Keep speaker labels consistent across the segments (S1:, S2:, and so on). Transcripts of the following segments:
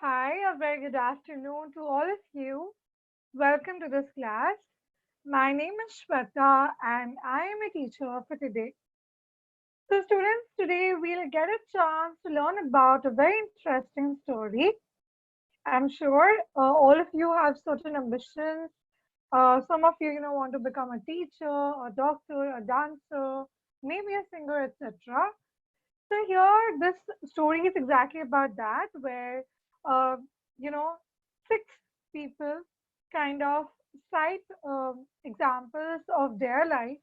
S1: Hi, a very good afternoon to all of you. Welcome to this class. My name is Shweta and I am a teacher for today. So students, today we'll get a chance to learn about a very interesting story. I'm sure all of you have certain ambitions. Some of you, want to become a teacher, a doctor, a dancer, maybe a singer, etc. So here, this story is exactly about that, where uh, you know six people kind of cite examples of their life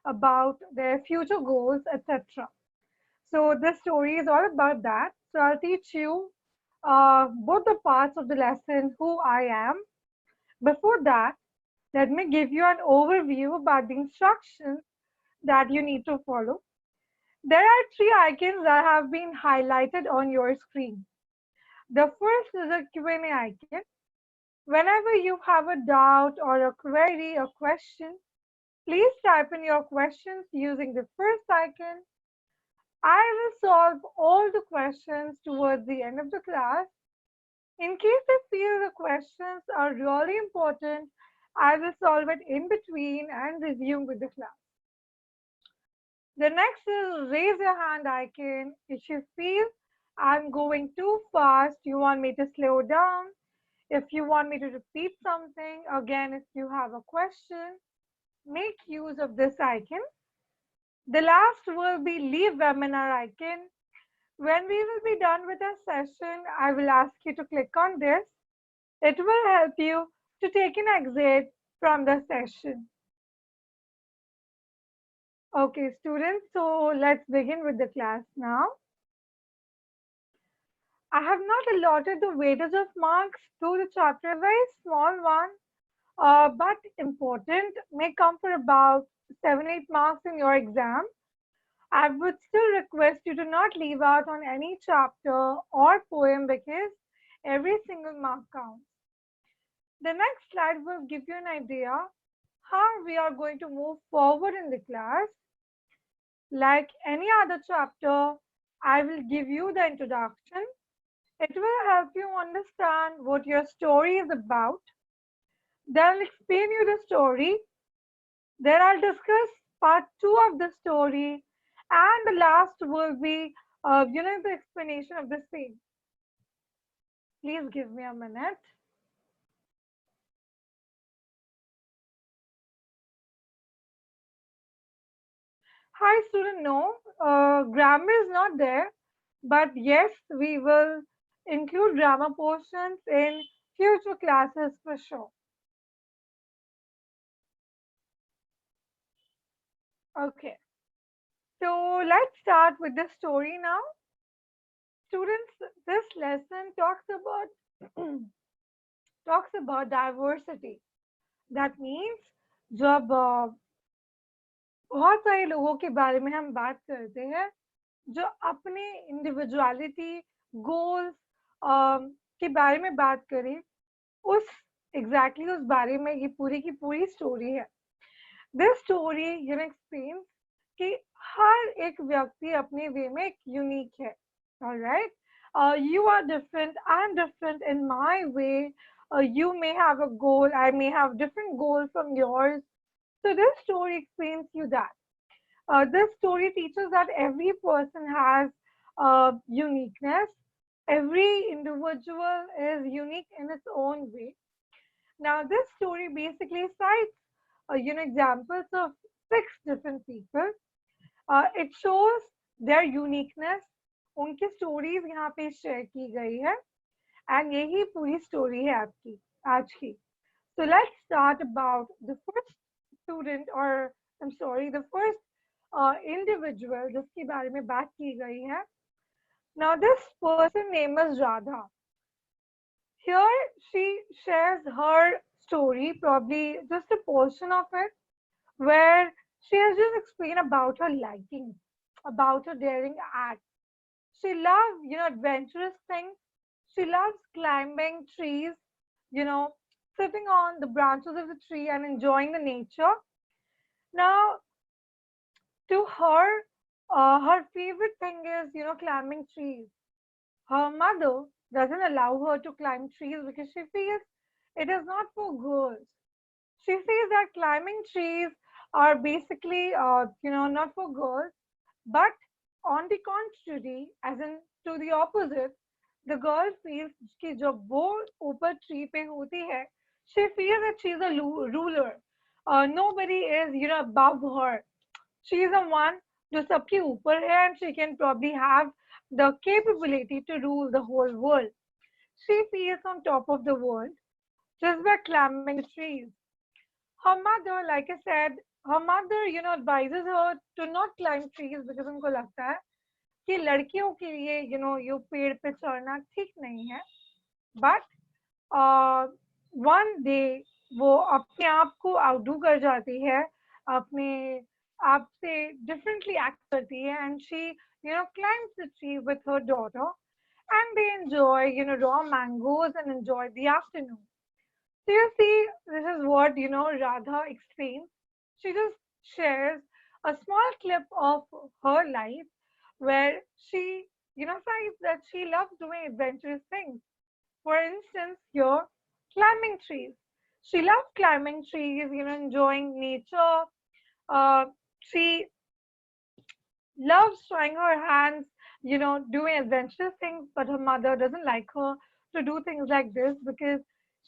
S1: about their future goals, etc. So this story is all about that. So I'll teach you both the parts of the lesson, who I am. Before that, let me give you an overview about the instructions that you need to follow. There are three icons that have been highlighted on your screen. The first is a Q&A icon. Whenever you have a doubt or a query or question, please type in your questions using the first icon. I will solve all the questions towards the end of the class. In case I feel the questions are really important, I will solve it in between and resume with the class. The next is raise your hand icon. If you feel I'm going too fast, you want me to slow down. If you want me to repeat something, again, if you have a question, make use of this icon. The last will be leave webinar icon. When we will be done with our session, I will ask you to click on this. It will help you to take an exit from the session. Okay, students, so let's begin with the class now. I have not allotted the weightage of marks to the chapter, a very small one, but important, may come for about 7-8 marks in your exam. I would still request you to not leave out on any chapter or poem because every single mark counts. The next slide will give you an idea how we are going to move forward in the class. Like any other chapter, I will give you the introduction. It will help you understand what your story is about. Then I'll explain you the story. Then I'll discuss part 2 of the story. And the last will be, the explanation of the same. Please give me a minute. Hi, student. No, grammar is not there. But yes, we will include grammar portions in future classes for sure. Okay, so let's start with the story now. Students, this lesson talks about diversity. That means जब बहुत सारे लोगों के बारे में हम बात करते हैं जो अपने इंडिविजुअलिटी गोल्स के बारे में बात करें उस एग्जैक्टली उस बारे में ये पूरी की पूरी स्टोरी है. दिस स्टोरी एक्सप्लेन्स कि हर एक व्यक्ति अपने वे में एक यूनिक है. Alright, you are different, I'm different in my way. You may have a goal, I may have different goals from yours. So this story explains you that. This story teaches that every person has uniqueness. Every individual is unique in its own way. Now, this story basically cites, examples of 6 different people. It shows their uniqueness. उनकी stories यहाँ पे share की गई है. And यही पूरी story है आपकी आज की. So let's start about the first student, or I'm sorry, the first individual जिसके बारे में बात की गई है. Now this person name is Radha. Here she shares her story, probably just a portion of it, where she has just explained about her liking, about her daring act. She loves, adventurous things. She loves climbing trees, sitting on the branches of the tree and enjoying the nature. Now, to her, her favorite thing is, climbing trees. Her mother doesn't allow her to climb trees because she feels it is not for girls. She says that climbing trees are basically, not for girls, but on the contrary, as in to the opposite, the girl feels कि जब वो ऊपर tree पे होती है, she feels that she is a ruler. Nobody is, above her. She is the one जो सबके ऊपर है, and she can probably have the capability to rule the whole world. She feels on top of the world just by climbing the trees. Her mother, like I said, her mother, advises her to not climb trees because उनको लगता है कि लड़कियों के लिए, ये पेड़ पे चढ़ना ठीक नहीं है. But one day वो अपने आप को आउटडू कर जाती है, अपने आप से differently act करती है, and she, climbs the tree with her daughter, and they enjoy, raw mangoes and enjoy the afternoon. So you see, this is what Radha explains. She just shares a small clip of her life where she, says that she loves doing adventurous things. For instance, here, climbing trees. She loves climbing trees, enjoying nature. She loves trying her hands, doing adventurous things, but her mother doesn't like her to do things like this because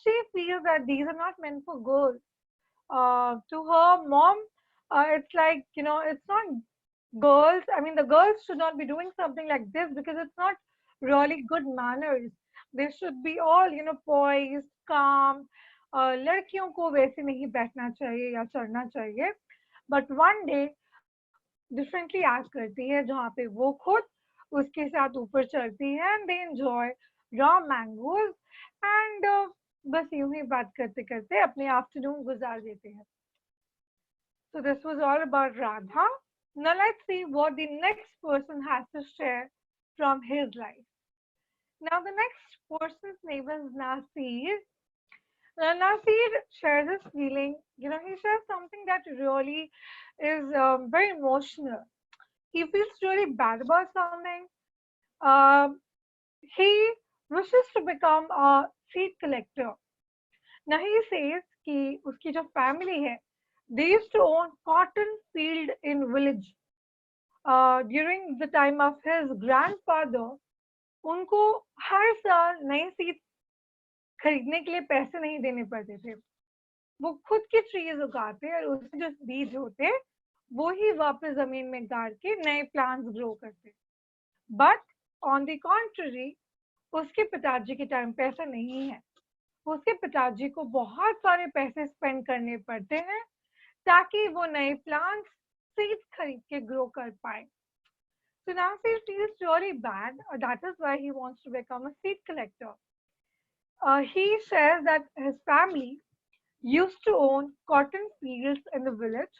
S1: she feels that these are not meant for girls. To her mom, it's like, it's not girls. I mean, the girls should not be doing something like this because it's not really good manners. They should be all, poised, calm. लड़कियों को वैसे नहीं बैठना चाहिए या चढ़ना चाहिए. But one day differently act करती है जहाँ पे वो खुद उसके साथ ऊपर चढ़ती है and they enjoy raw mangoes and बस यूं ही बात करते करते अपने आफ्टरनून गुजार देते हैं. So this was all about Radha. Now let's see what the next person has to share from his life. Now the next person's name is Nasir. Now Nasir shares his feeling. He shares something that really is very emotional. He feels really bad about something. Uh, he wishes to become a seed collector. Now he says कि उसकी जो family है, they used to own cotton field in village. During the time of his grandfather, उनको हर साल नई seeds खरीदने के लिए पैसे नहीं देने पड़ते थे. वो खुद के ट्रीज उगाते और उसमें जो बीज होते वो ही वापस जमीन में गाड़ के नए प्लांट्स ग्रो करते. बट ऑन द कॉन्ट्ररी उसके पिताजी के टाइम पैसा नहीं है. उसके पिताजी को बहुत सारे पैसे स्पेंड करने पड़ते हैं ताकि वो नए प्लांट्स सीड्स खरीद के ग्रो कर पाए. So now he feels really bad. That is why he wants to become a seed collector. He says that his family used to own cotton fields in the village,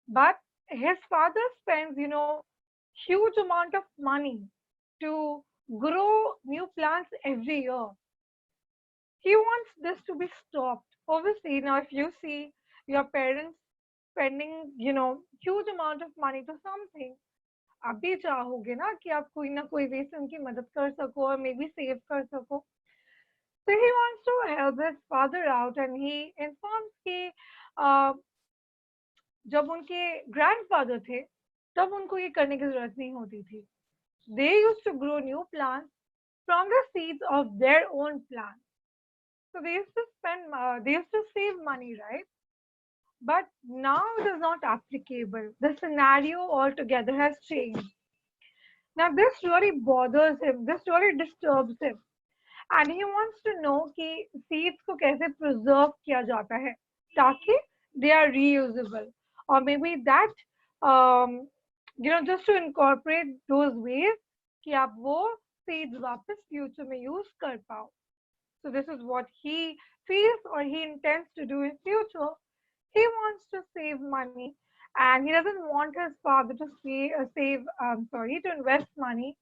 S1: but his father spends, huge amount of money to grow new plants every year. He wants this to be stopped. Obviously, now if you see your parents spending, huge amount of money to something, आप भी चाहोगे ना कि आप कोई ना कोई वे से उनकी मदद कर सको और मे बी सेव कर सको. So he wants to help his father out and he informs कि जब उनके ग्रैंडफादर थे तब उनको ये करने की जरूरत नहीं होती थी. They used to grow new plants from the seeds of their own plants. So they used to they used to save money, right? But now it is not applicable. The scenario altogether has changed. Now this really bothers him. This really disturbs him. And he wants to know कि seeds को कैसे preserve किया जाता है ताकि they are reusable. Or maybe that, just to incorporate those ways कि आप वो seeds वापस future में use कर पाओ. So this is what he feels or he intends to do in future. He wants to save money and he doesn't want his father to to invest money.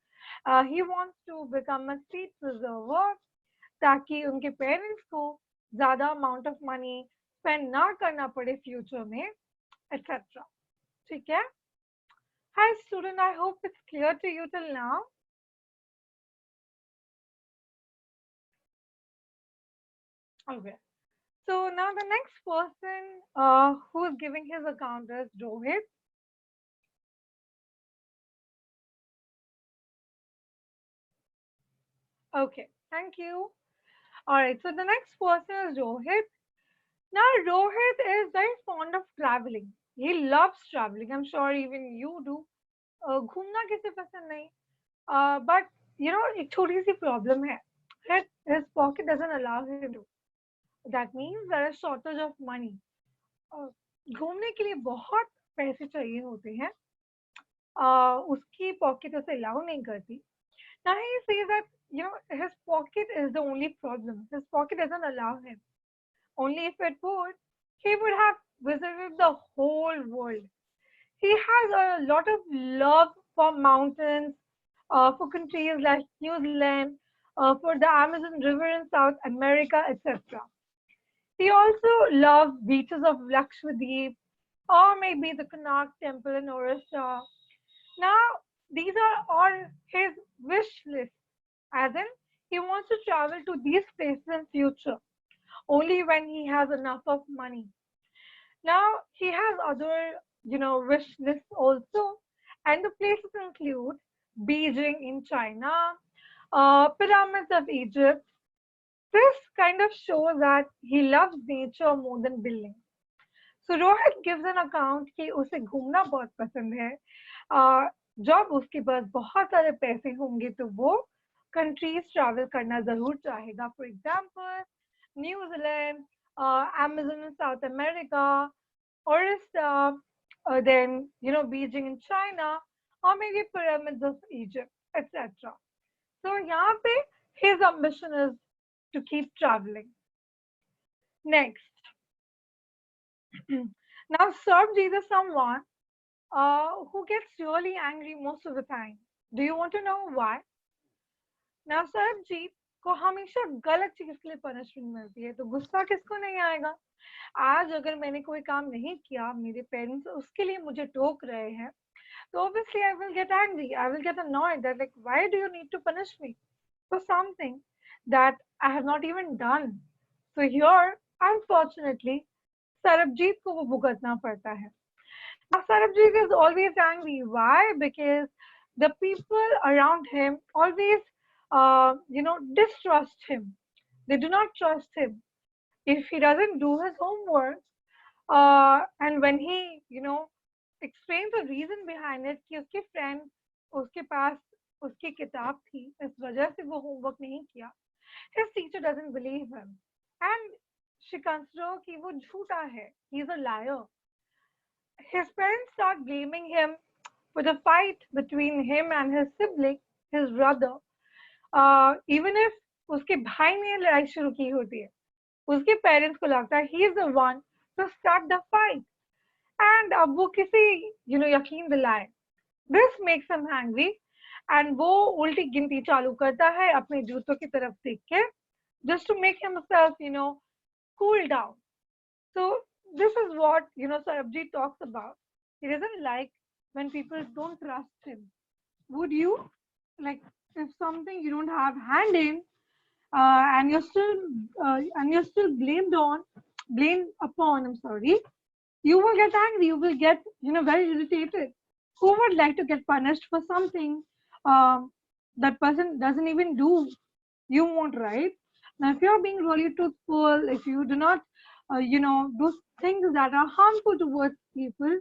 S1: He wants to become a seed preserver ताकि उनके parents को ज्यादा amount of money spend ना करना पड़े future में etcetera. ठीक है. Hi student, I hope it's clear to you till now. Okay. So now the next person who is giving his account is Rohit. Okay, thank you. All right, so the next person is Rohit. Now, Rohit is very fond of traveling. He loves traveling. I'm sure even you do. घूमना किसे पसंद नहीं? But you know, एक छोटी सी problem है. His pocket doesn't allow him to. That means there is shortage of money. Uh, घूमने के लिए बहुत पैसे चाहिए होते हैं. उसकी pocket उसे allow नहीं करती. Now he says that you know his pocket is the only problem. His pocket doesn't allow him. Only if it would, he would have visited the whole world. He has a lot of love for mountains, for countries like New Zealand, for the Amazon River in South America, etc. He also loves beaches of Lakshadweep or maybe the Konark Temple in Orissa. Now, these are all his wish list, as in he wants to travel to these places in future only when he has enough of money. Now he has other, wish lists also, and the places include Beijing in China, pyramids of Egypt. This kind of shows that he loves nature more than building. So Rohit gives an account कि उसे घूमना बहुत पसंद है. जब उसके पास बहुत सारे पैसे होंगे तो वो कंट्रीज ट्रैवल करना जरूर चाहेगा. For example New Zealand, Amazon in South America, Orissa, then Beijing in China, or maybe pyramids of Egypt, etc. So यहाँ पे his ambition is to keep traveling. Next, now Serbjit is someone who gets really angry most of the time. Do you want to know why? Now Serbjit को हमेशा गलत चीज के लिए punishment मिलती है तो गुस्सा किसको नहीं आएगा. आज अगर मैंने कोई काम नहीं किया, मेरे पेरेंट्स उसके लिए मुझे टोक रहे हैं, so obviously I will get angry. I will get annoyed that like why do you need to punish me for something that I have not even done. So here, unfortunately, Sarabjit को वो भुगतना पड़ता है. Now Sarabjit is always angry. Why? Because the people around him always, distrust him. They do not trust him. If he doesn't do his homework, and when he, explains the reason behind it कि उसके friend उसके पास उसकी किताब थी इस वजह से वो homework नहीं किया, his teacher doesn't believe him and she considers कि वो झूठा है, he's a liar. His parents start blaming him for the fight between him and his sibling, his brother. Even if उसके भाई ने लड़ाई शुरू की होती है, उसके पेरेंट्स को लगता है he is the one to start the fight. And अब वो किसी यकीन दिलाए. This makes him angry and वो उल्टी गिनती चालू करता है अपने जूतों की तरफ देख के, just to make himself cool down. So this is what Sarabjit talks about. He doesn't like when people don't trust him. Would you, like, if something you don't have hand in, and you're still blamed upon, I'm sorry, you will get angry, you will get very irritated. Who would like to get punished for something that person doesn't even do? You won't, right? Now if you're being really truthful, if you do not do things that are harmful towards people,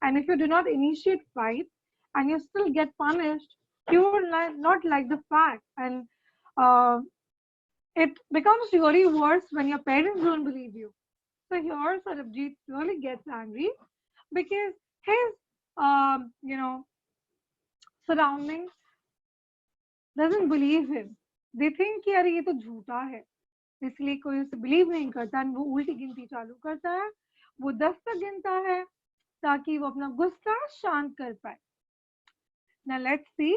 S1: and if you do not initiate fight and you still get punished, you will not like the fact. And uh, it becomes really worse when your parents don't believe you. So here Sarabjit really gets angry because his surroundings doesn't believe him. They think कि अरे ये तो झूठा है, इसलिए कोई उसे believe नहीं करता. वो उल्टी गिनती चालू करता है, वो 10 तक गिनता है ताकि वो अपना गुस्सा शांत कर पाए. Now let's see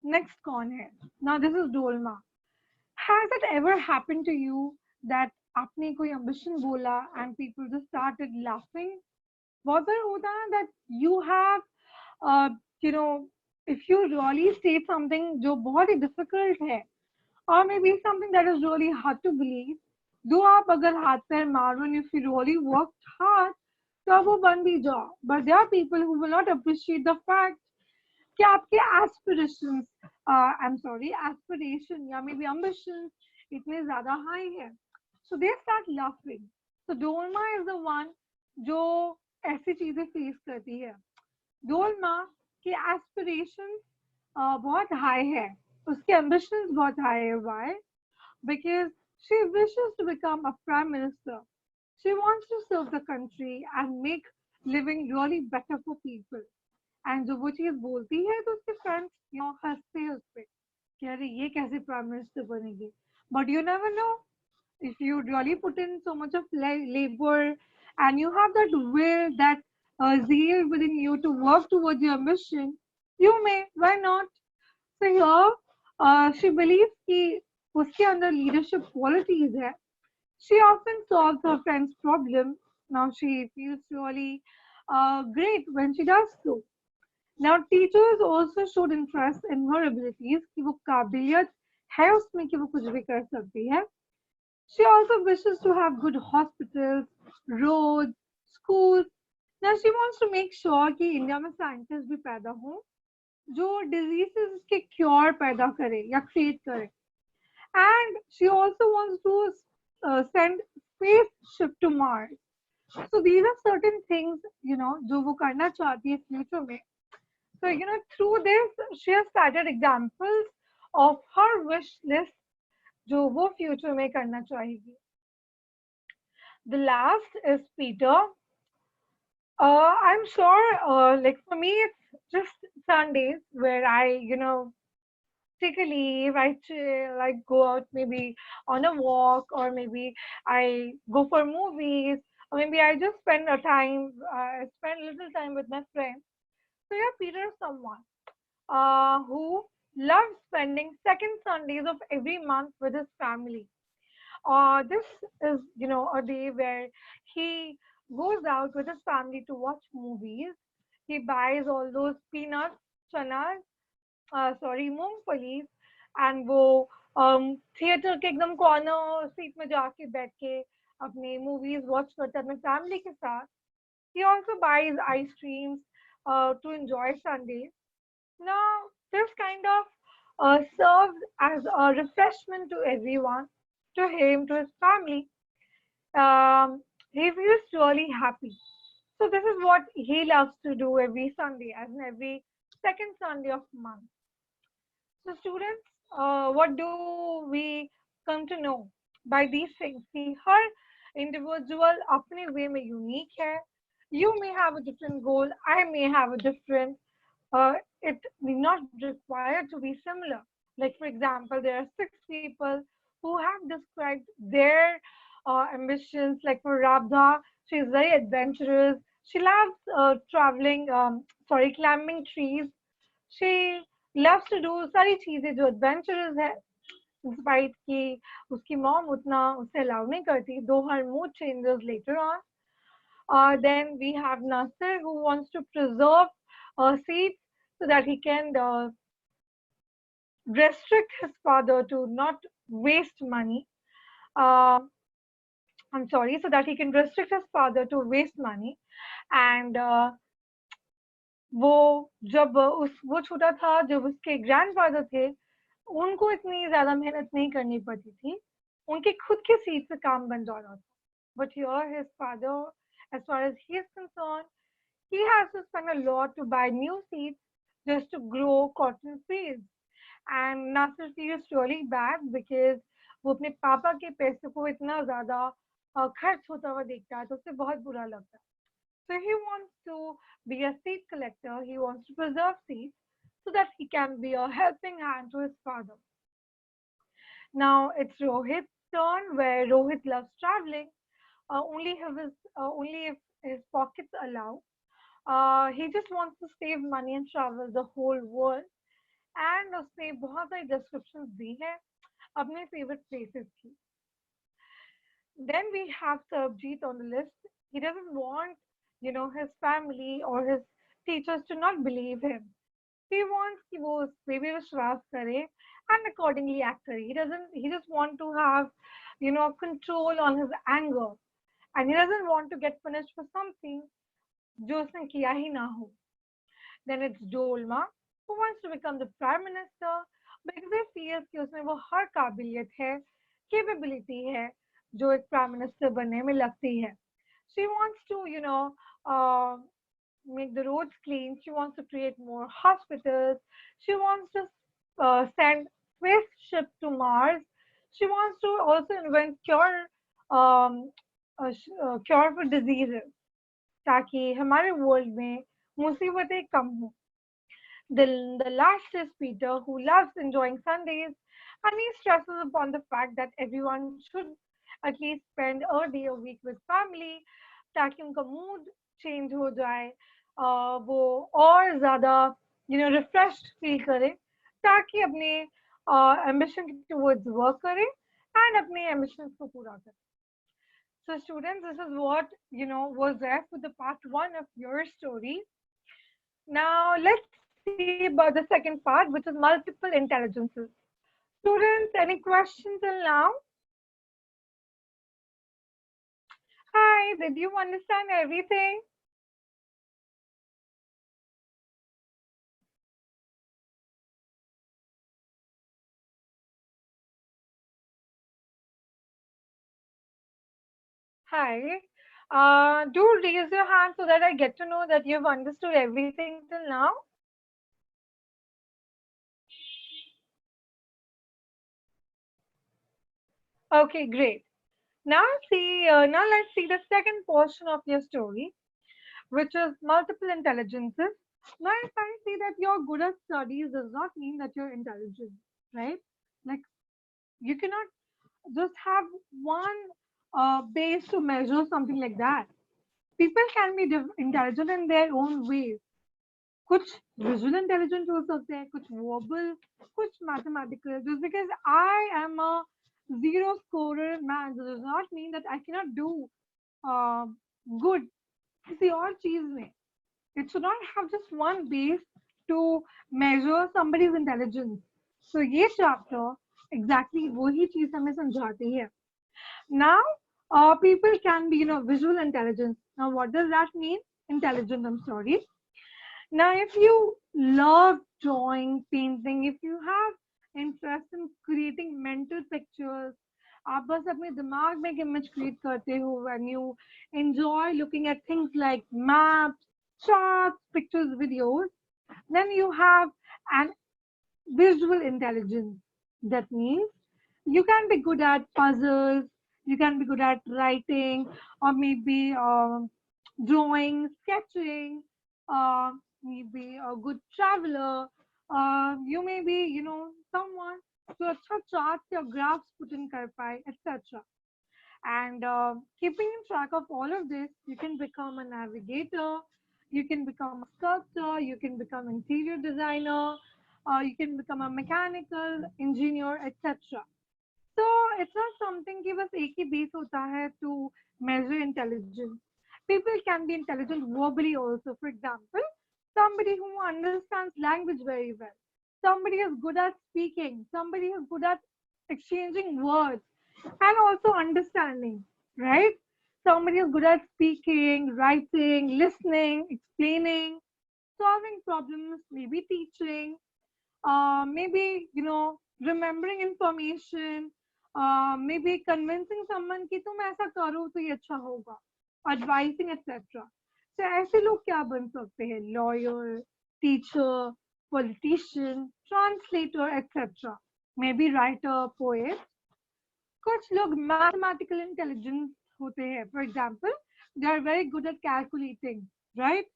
S1: next कौन है. Now this is Dolma. Has it ever happened to you that आपने कोई ambition बोला and people just started laughing? बहुत बार होता है that you have, uh, you know, if you really state something जो बहुत ही difficult है, or maybe something that is really hard to believe, दो आप अगर हाथ पैर मारो and if you really worked hard, तो आप वो बन भी जाओ. But there are people who will not appreciate the fact कि आपके aspirations, I'm sorry, aspiration या maybe ambitions इतने ज़्यादा high है. So they start laughing. So Dolma is the one जो ऐसी चीजें फेस करती है. डोलमा के एस्पिरेशंस बहुत हाई है, उसके एम्बिशंस बहुत हाई है. Why? Because she wishes to become a prime minister. She wants to serve the country and make living really better for people. And जब वो चीज बोलती है तो उसके फ्रेंड्स हंसते हैं उस पे कि अरे ये कैसे प्राइम मिनिस्टर बनेगी. But you never know, if you really put in so much of labor and you have that will, that zeal within you to work towards your mission, you may. Why not? So here, she believes कि उसके अंदर leadership qualities है. She often solves her friend's problem. Now she feels really great when she does so. Now teachers also showed interest in her abilities कि वो काबिलियत है उसमें कि वो कुछ भी कर सकती है. She also wishes to have good hospitals, roads, schools. Now she wants to make sure कि इंडिया में साइंटिस्ट भी पैदा हों जो diseases के क्योर पैदा करे या क्रिएट करे. And she also wants to send spaceship to Mars. So these are certain things, जो वो करना चाहती है फ्यूचर में. So, through this, she has started examples of her wish list जो वो फ्यूचर में करना चाहेगी. The last is Peter. I'm sure, like for me, it's just Sundays where I, take a leave, I chill, I go out maybe on a walk, or maybe I go for movies, or maybe I just spend a little time with my friends. So yeah, Peter is someone who loves spending second Sundays of every month with his family. This is, a day where he goes out with his family to watch movies. He buys all those peanuts, chanas, मूंगफली, and वो theatre के एकदम corner seat में जाके बैठ के अपने movies watch करता है अपने फैमिली के साथ. He also buys ice creams to enjoy Sundays. Now, this kind of serves as a refreshment to everyone, to him, to his family. He feels really happy. So this is what he loves to do every Sunday, as in every second Sunday of month. So students, what do we come to know by these things? See, her individual अपने way में unique है. You may have a different goal. I may have a different. It may not require to be similar. Like for example, there are 6 people who have described their ambitions. Like for Radha, she is very adventurous. She loves traveling. Climbing trees. She loves to do सारी चीजें जो adventurous है. Despite कि उसकी mom उतना उसे allow नहीं करती, though her mood changes later on. Then we have Nasir who wants to preserve seeds so that he can restrict his father to not waste money. Uh, I'm sorry, so that he can restrict his father to waste money. And वो जब वो छोटा था, जब उसके grandfather थे, उनको इतनी ज्यादा मेहनत नहीं करनी पड़ती थी, उनके खुद के सीड से काम बन जाता था. But here his father, as far as he is concerned, he has to spend a lot to buy new seeds just to grow cotton fields. And Nasir feels really bad because वो अपने पापा के पैसे को इतना ज्यादा खर्च होता हुआ देखता है तो उसे बहुत बुरा लगता है. So he wants to be a seed collector. He wants to preserve seeds so that he can be a helping hand to his father. Now it's Rohit's turn, where Rohit loves traveling. Only if his pockets allow. He just wants to save money and travel the whole world. And उसने बहुत सारी descriptions दी है अपने favorite places की. Then we have SERBJIT on the list. He doesn't want, his family or his teachers to not believe him. He wants कि वो उस पे भी विश्वास करे and accordingly act करे. He just want to have, control on his anger, and he doesn't want to get punished for something जो उसने किया ही ना हो. Then it's Dolma, who wants to become the prime minister because he feels कि उसमें वो हर काबिलियत है, capability है जो एक prime minister बनने में लगती है. She wants to, uh, make the roads clean. She wants to create more hospitals. She wants to send spaceship to Mars. She wants to also invent cure for diseases ताकि हमारे world में मुसीबतें कम हो. The last is Peter, who loves enjoying Sundays, and he stresses upon the fact that everyone should at least spend a day a week with family, ताकि उनका mood change हो जाए, वो और ज़्यादा refreshed feel करे, ताकि अपने ambition towards work करे and अपने ambitions को पूरा करे. So students, this is what was there for the part one of your story. Now let's see about the second part, which is multiple intelligences. Students, any questions till now? Hi, did you understand everything? Hi. Do raise your hand so that I get to know that you've understood everything till now. Okay, great. Now let's see the second portion of your story, which is multiple intelligences. Now, if I say that you're good at studies, does not mean that you're intelligent, right? Like you cannot just have one base to measure something like that. People can be intelligent in their own ways. कुछ visual intelligence हो सकते हैं, कुछ verbal, कुछ mathematical. Just because I am a zero scorer man does not mean that I cannot do uh, good किसी और चीज में. It should not have just one base to measure somebody's intelligence. So ये chapter exactly वही चीज हमें समझाती है. Now, people can be, visual intelligence. Now, what does that mean? Intelligent, I'm sorry. Now, if you love drawing, painting, if you have interest in creating mental pictures, आप बस अपने दिमाग में एक image create करते हो when you enjoy looking at things like maps, charts, pictures, videos, then you have an visual intelligence. That means you can be good at puzzles, you can be good at writing, or maybe drawing, sketching, maybe a good traveler. You may be, someone to अच्छा charts or graphs put in कर पाए, etc. And keeping in track of all of this, you can become a navigator, you can become a sculptor, you can become interior designer, you can become a mechanical engineer, etc. So it's not something कि बस एक ही base होता है to measure intelligence. People can be intelligent verbally also. For example, somebody who understands language very well, somebody is good at speaking, somebody is good at exchanging words and also understanding, right? Somebody is good at speaking, writing, listening, explaining, solving problems, maybe teaching, maybe remembering information, maybe convincing someone कि तुम ऐसा करो तो ये अच्छा होगा, advising etc. So ऐसे लोग क्या बन सकते हैं? Lawyer, teacher, politician, translator etc. Maybe writer, poet. कुछ लोग mathematical intelligence होते हैं. For example, they are very good at calculating, right?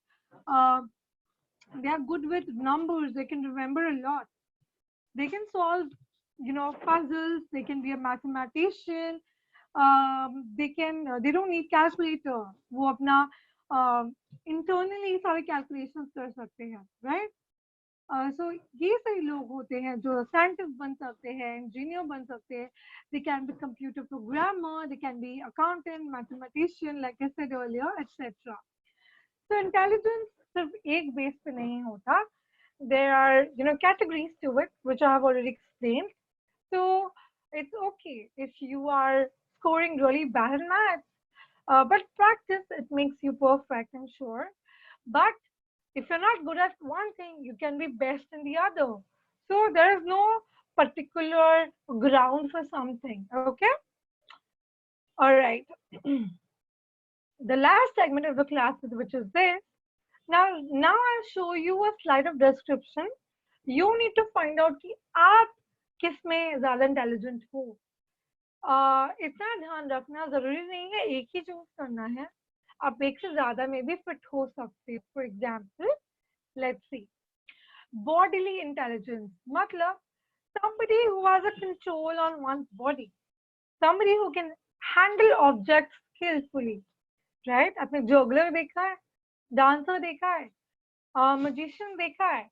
S1: Uh, they are good with numbers. They can remember a lot. They can solve puzzles. They can be a mathematician. They don't need calculator. वो अपना internally सारे calculations कर सकते हैं, right? So ये सही लोग होते हैं जो scientist बन सकते हैं, engineer बन सकते हैं. They can be computer programmer. They can be accountant, mathematician, like I said earlier, etc. So intelligence सिर्फ एक base पे नहीं होता. There are, categories to it, which I have already explained. So it's okay if you are scoring really bad in maths, but practice, it makes you perfect, I'm sure. But if you're not good at one thing, you can be best in the other. So there is no particular ground for something. Okay. All right. The last segment of the class, which is this. Now I'll show you a slide of description. You need to find out कि आप किस में ज्यादा intelligent हो. इतना ध्यान रखना जरूरी नहीं है एक ही चूज करना है. आप एक से ज्यादा में भी फिट हो सकते हो. For example, let's see, bodily intelligence मतलब somebody who has a control on one's body, somebody who can handle objects skillfully, right? आपने जोगलर देखा है, डांसर देखा है, मजिशियन देखा है,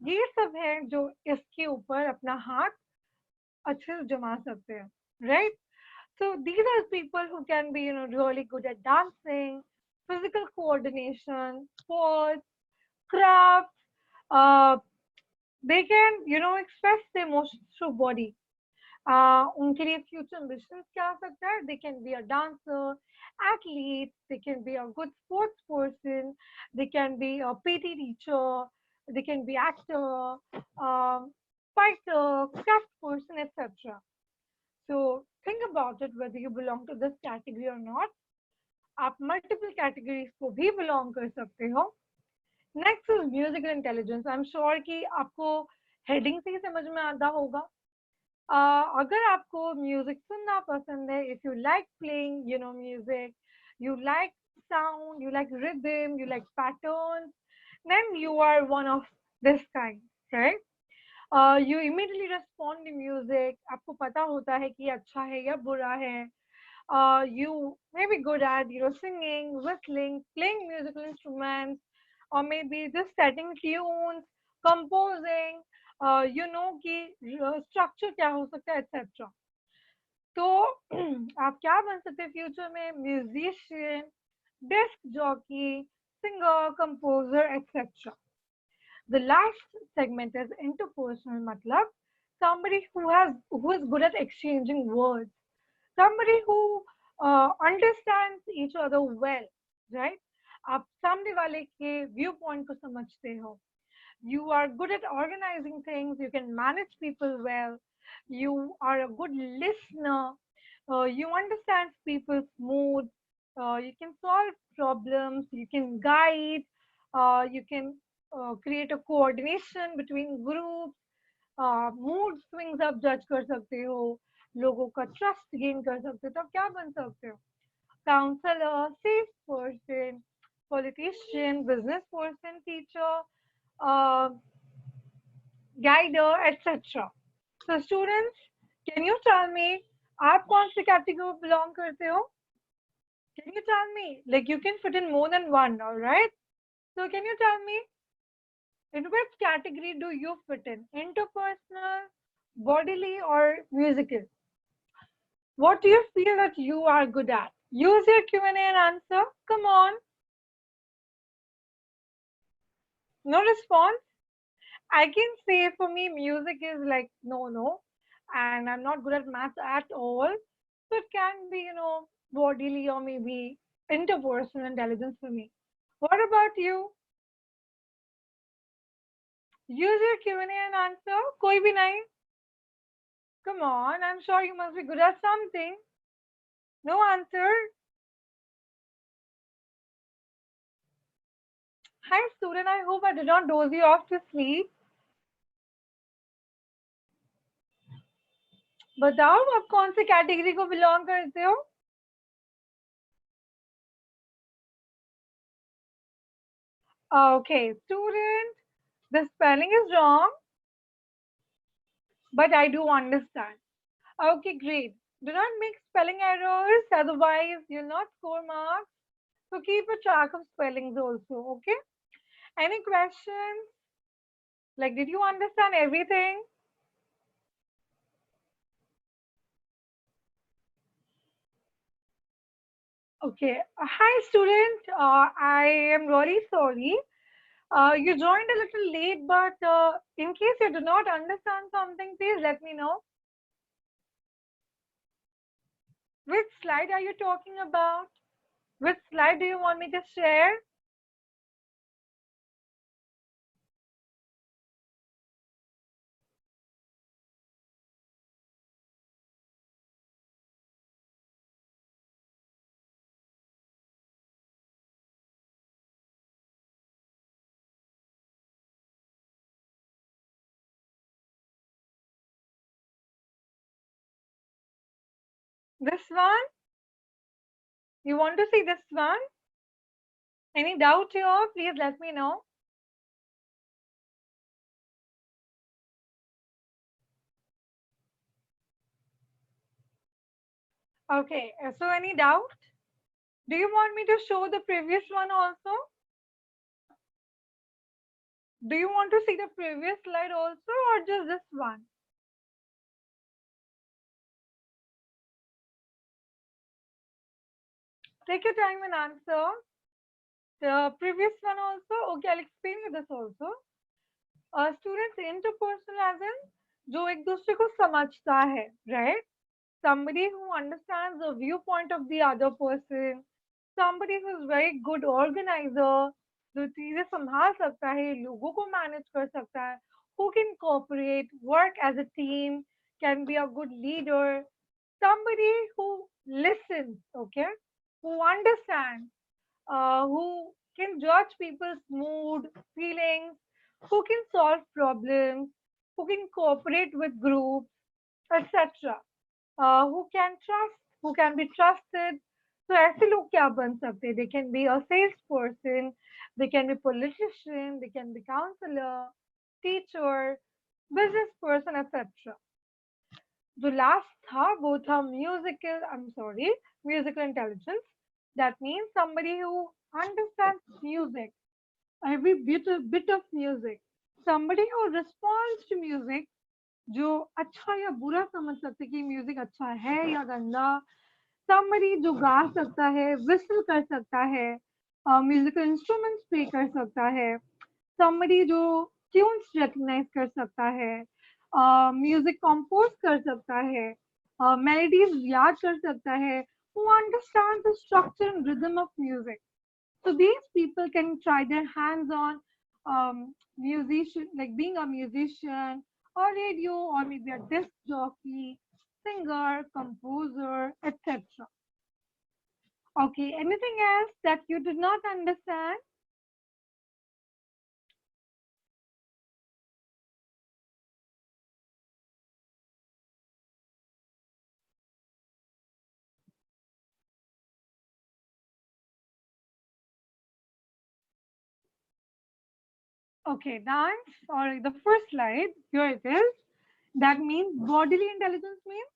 S1: ये सब है जो इसके ऊपर अपना हाथ अच्छे से जमा सकते हैं, right? So these are people who can be, really good at dancing, physical coordination, sports, crafts. Uh, they can, express their emotions through body. उनके लिए future ambitions क्या हो सकता है? They can be a dancer, athlete, they can be a good sports person, they can be a PT teacher, they can be actor, fighter, craft person, etc. So think about it whether you belong to this category or not. आप multiple categories को भी belong कर सकते हो. Next is musical intelligence. I'm sure कि आपको heading से ही समझ में आता होगा. अगर आपको म्यूजिक सुनना पसंद है, if you like playing, music, you like sound, you like rhythm, you like patterns, then you are one of this kind, right? You immediately respond to music. आपको पता होता है कि अच्छा है या बुरा है. You may be good at, singing, whistling, playing musical instruments, or maybe just setting tunes, composing. You know कि स्ट्रक्चर क्या हो सकता है, एक्सेट्रा. तो आप क्या बन सकते हैं फ्यूचर में? Musician, disc jockey, singer, composer, etcetera. The last segment is interpersonal matlab, somebody who is good at exchanging words, somebody who understands each other well, right? आप सामने वाले के व्यू पॉइंट को समझते हो. You are good at organizing things, you can manage people well, you are a good listener, you understand people's mood, you can solve problems, you can guide, you can create a coordination between groups, mood swings आप जज कर सकते हो, लोगों का trust gain कर सकते हो. तो आप क्या बन सकते हो? Counsellor, safe person, politician, business person, teacher, guider, etc. So students, can you tell me आप कौन सी कैटेगरी में belong करते हो? Can you tell me? Like you can fit in more than one, all right? So can you tell me in which category do you fit in? Interpersonal, bodily, or musical? What do you feel that you are good at? Use your Q&A and answer. Come on. No response? I can say for me, music is like no, and I'm not good at maths at all. So it can be, bodily or maybe interpersonal intelligence for me. What about you? Use your Q&A and answer. कोई भी नहीं? Come on, I'm sure you must be good at something. No answer. Hi student, I hope I did not doze you off to sleep. बताओ आप कौन सी category को belong करते हो? Okay, student, the spelling is wrong, but I do understand. Okay, great. Do not make spelling errors, otherwise you'll not score marks. So keep a track of spellings also, okay? Any questions? Like, did you understand everything? Okay. Hi, student. I am really sorry. You joined a little late, but in case you do not understand something, please let me know. Which slide are you talking about? Which slide do you want me to share? This one? You want to see this one? Any doubt here? Please let me know. Okay, so any doubt? Do you want me to show the previous one also? Do you want to see the previous slide also or just this one? Take your time and answer. The previous one also? Okay, I'll explain you this also. Students interpersonal as in जो एक दूसरे को समझता है, right? Somebody who understands the viewpoint of the other person, somebody who is very good organizer, जो चीजें संभाल सकता है, लोगों को manage कर सकता है, who can cooperate, work as a team, can be a good leader, somebody who listens, okay, who understands, who can judge people's mood, feelings, who can solve problems, who can cooperate with groups, etc. Who can trust, who can be trusted. So ऐसे लोग क्या बन सकते हैं? They can be a salesperson, they can be politician, they can be counselor, teacher, business person, etc. जो last था वो था musical intelligence. That means somebody who understands music, every bit of music. Somebody who responds to music, जो अच्छा या बुरा समझ सकते कि म्यूजिक अच्छा है या गंदा. Somebody जो गा सकता है, whistle कर सकता है, म्यूजिकल इंस्ट्रूमेंट्स प्ले कर सकता है. Somebody जो ट्यून्स रिकग्नाइज कर सकता है, म्यूजिक कंपोज कर सकता है, मेलोडीज याद कर सकता है, who understands the structure and rhythm of music. So these people can try their hands on musician, like being a musician, or radio, or maybe a disc jockey, singer, composer, etc. Okay, anything else that you did not understand? Okay, dance, or the first slide, here it is. That means bodily intelligence means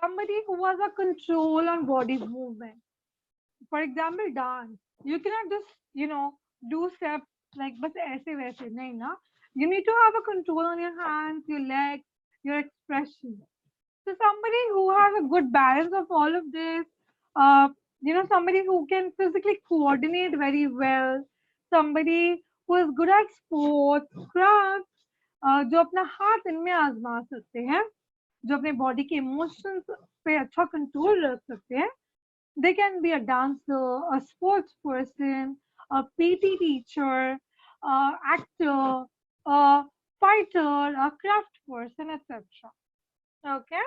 S1: somebody who has a control on body movement. For example, dance. You cannot just, do steps like बस ऐसे वैसे नहीं ना. You need to have a control on your hands, your legs, your expression. So somebody who has a good balance of all of this, uh, somebody who can physically coordinate very well, somebody who is good at sports, crafts, जो अपना हाथ इनमें आजमा सकते हैं, जो अपने body के इमोशंस पे अच्छा कंट्रोल रख सकते हैं. They can be a dancer, a sports person, a PT teacher, a actor, a fighter, a craft person, etc. Okay.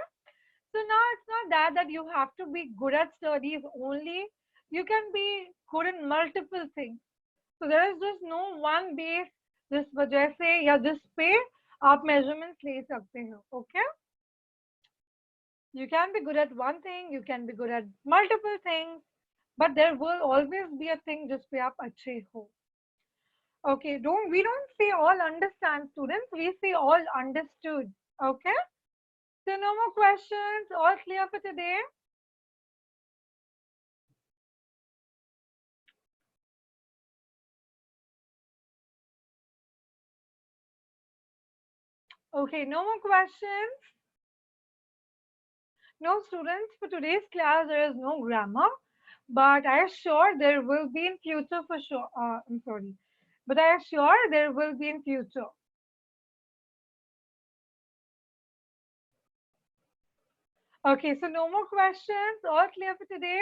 S1: So now it's not that you have to be good at studies only. You can be good in multiple things. So there is just no one base. जिस वजह से या जिस पे आप measurements ले सकते हो. Okay. You can be good at one thing. You can be good at multiple things. But there will always be a thing जिस पे आप अच्छे हो. Okay. We don't say all understand students. We say all understood. Okay. So no more questions. All clear for today? Okay, no more questions. No students, for today's class there is no grammar, but I am sure there will be in future for sure. I'm sorry. but I assure there will be in future. Okay, so no more questions. All clear for today?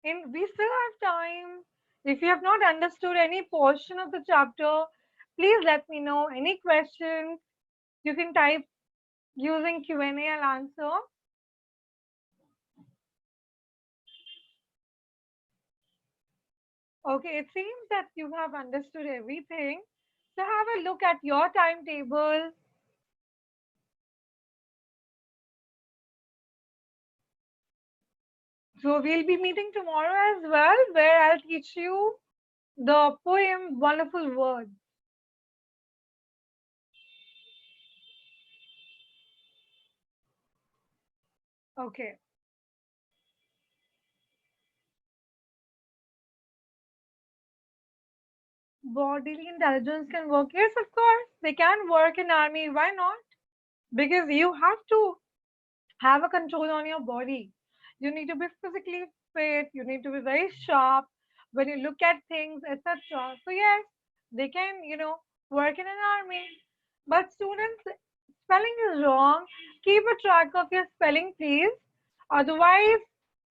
S1: And we still have time. If you have not understood any portion of the chapter, please let me know. Any questions, you can type using Q&A, I'll answer. Okay, it seems that you have understood everything. So have a look at your timetable. So we'll be meeting tomorrow as well, where I'll teach you the poem Wonderful Words. Okay. Bodily intelligence can work. Yes, of course. They can work in army. Why not? Because you have to have a control on your body. You need to be physically fit. You need to be very sharp when you look at things, etc. So yes, they can, work in an army. But students, spelling is wrong. Keep a track of your spelling, please. Otherwise,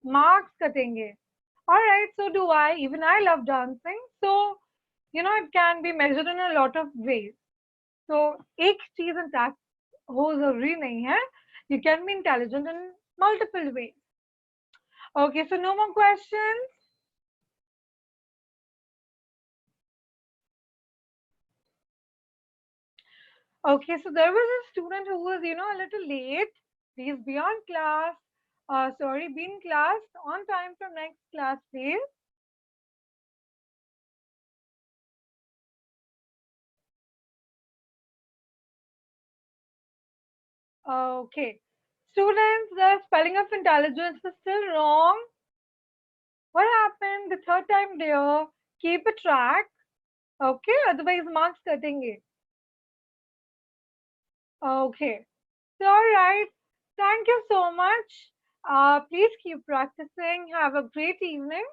S1: marks katenge. All right, so do I. Even I love dancing. So, it can be measured in a lot of ways. तो एक चीज intact हो जरूरी नहीं है. You can be intelligent in multiple ways. Okay, so no more questions. Okay, so there was a student who was, a little late. Please be on class. Sorry, be in class on time from next class, please. Okay. Students, the spelling of intelligence is still wrong. What happened the third time there? Keep a track. Okay, otherwise marks cutting. Okay. So, all right. Thank you so much. Please keep practicing. Have a great evening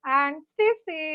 S1: and stay safe.